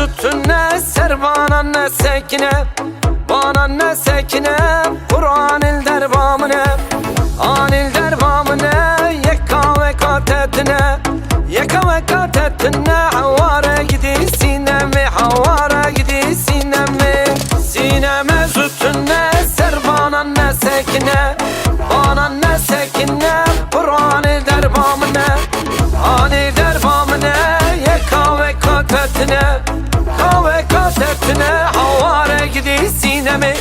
züttüne ser bana ne sekine, bana ne sekine, Kur'an il derbamine, an il derbamine, yeka ve katetine, yeka ve katetine, havara gidi sinemi, havara gidi sinemi, sineme züttüne ser bana ne sekine, bana ne sekine, Kur'an il derbamine, an il derbamine, yeka ve katetine, kahve kasetine, havare gidi sinemi.